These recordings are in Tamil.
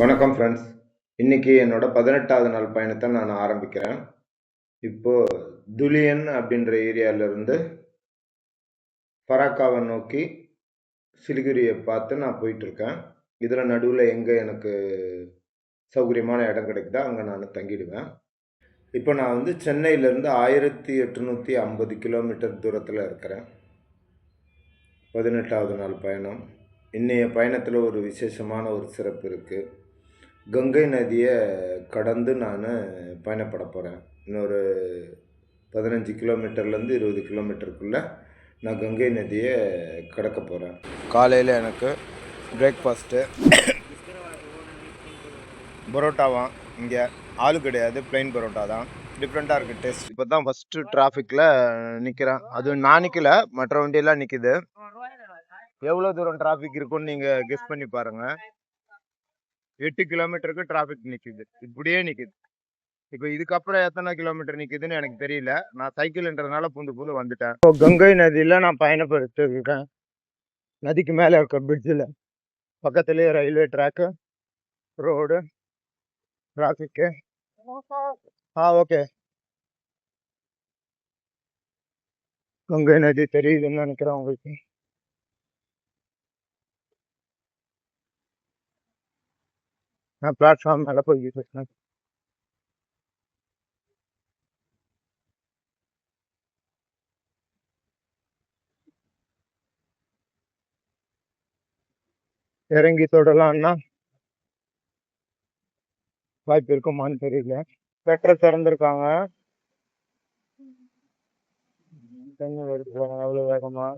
வணக்கம் ஃப்ரெண்ட்ஸ். இன்னைக்கு என்னோட 18வது நாள் பயணத்தை நான் ஆரம்பிக்கிறேன். இப்போ துலியன் அப்படின்ற ஏரியாவிலேருந்து ஃபராக்காவை நோக்கி சிலிகுரியை பார்த்து நான் போயிட்டுருக்கேன். இதில் நடுவில் எங்கே எனக்கு சௌகரியமான இடம் கிடைக்குதோ அங்கே நான் தங்கிடுவேன். இப்போ நான் வந்து சென்னையிலேருந்து 1850 கிலோமீட்டர் தூரத்தில் இருக்கிறேன். 18வது நாள் பயணம். இன்றைய பயணத்தில் ஒரு விசேஷமான ஒரு சிறப்பு இருக்குது. கங்கை நதியை கடந்து நான் பயணப்பட போகிறேன். இன்னொரு 15 கிலோமீட்டர்லேருந்து 20 கிலோமீட்டருக்குள்ளே நான் கங்கை நதியை கடக்க போகிறேன். காலையில் எனக்கு பிரேக்ஃபாஸ்ட்டு பரோட்டாவான். இங்கே ஆளு கிடையாது, பிளைன் பரோட்டா தான். டிஃப்ரெண்ட்டாக இருக்குது டேஸ்ட். இப்போ தான் ஃபஸ்ட்டு டிராஃபிக்கில் நிற்கிறேன். அதுவும் நான் நிற்கல, மற்ற வண்டியெல்லாம் நிற்கிது. எவ்வளோ தூரம் டிராஃபிக் இருக்குன்னு நீங்கள் கெஸ் பண்ணி பாருங்கள். 8 கிலோமீட்டருக்கு டிராஃபிக் நிற்கிது, இப்படியே நிற்கிது. இப்போ இதுக்கப்புறம் எத்தனை கிலோமீட்டர் நிற்கிதுன்னு எனக்கு தெரியல. நான் சைக்கிள்ன்றதுனால பூந்து வந்துட்டேன். இப்போ கங்கை நதியில் நான் பயணப்பட்டு இருக்கேன். நதிக்கு மேலே இருக்க பிரிட்ஜில் பக்கத்துலேயே ரயில்வே ட்ராக்கு, ரோடு, டிராஃபிக்கு. ஓகே. கங்கை நதி தெரியுதுன்னு நினைக்கிறேன் உங்களுக்கு. நான் பிளாட்ஃபார்ம் மேலே போய்கிட்டு இருக்கேன். இறங்கி தொடலாம்னா வாய்ப்பு இருக்குமான்னு தெரியல. பெட்ரோல் திறந்துருக்காங்க. தண்ணி வருது அவ்வளோ வேகமா.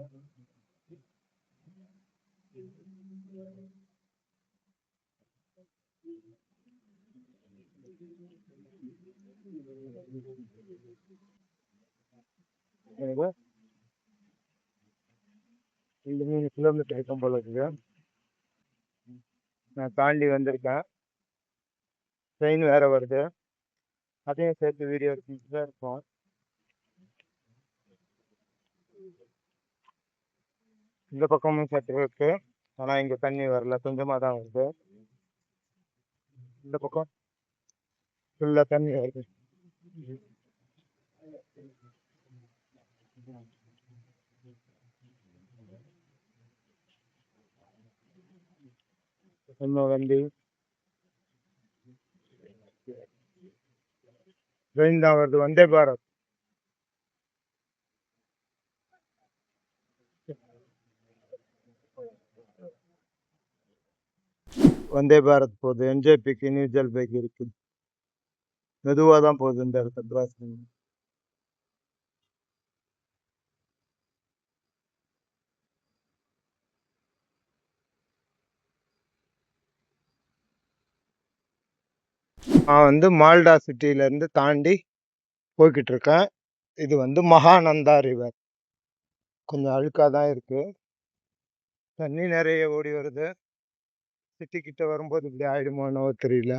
எனக்கு 2-3 கிலோமீட்டர் இருக்கும் போல இருக்கு. நான் தாண்டி வந்திருக்கேன். ட்ரெயின் வேற வருது, அதையும் சேர்த்து வீடியோ எடுத்துட்டு தான் இருக்கோம். இந்த பக்கமும் சற்று இருக்கு, ஆனால் இங்கே தண்ணி வரல, கொஞ்சமாக தான் வருது. இந்த பக்கம் ஃபுல்லாக தண்ணி வருது. இன்னும் வண்டி ட்ரெயின் தான் வருது, வந்தே பாரத். வந்தே பாரத் போகுது. என்ஜேபிக்கு நியூ ஜல்பைக்கு இருக்கு. மெதுவாக தான் போகுது இந்த இடத்துல கிராஸ் பண்ணி. நான் வந்து மால்டா சிட்டியிலேருந்து தாண்டி போய்கிட்டு இருக்கேன். இது வந்து மகாநந்தா ரிவர். கொஞ்சம் அழுக்காக தான் இருக்குது, தண்ணி நிறைய ஓடி வருது. சிட்டி கிட்ட வரும்போது இப்படி ஆயிடுமோன்னு தெரியல.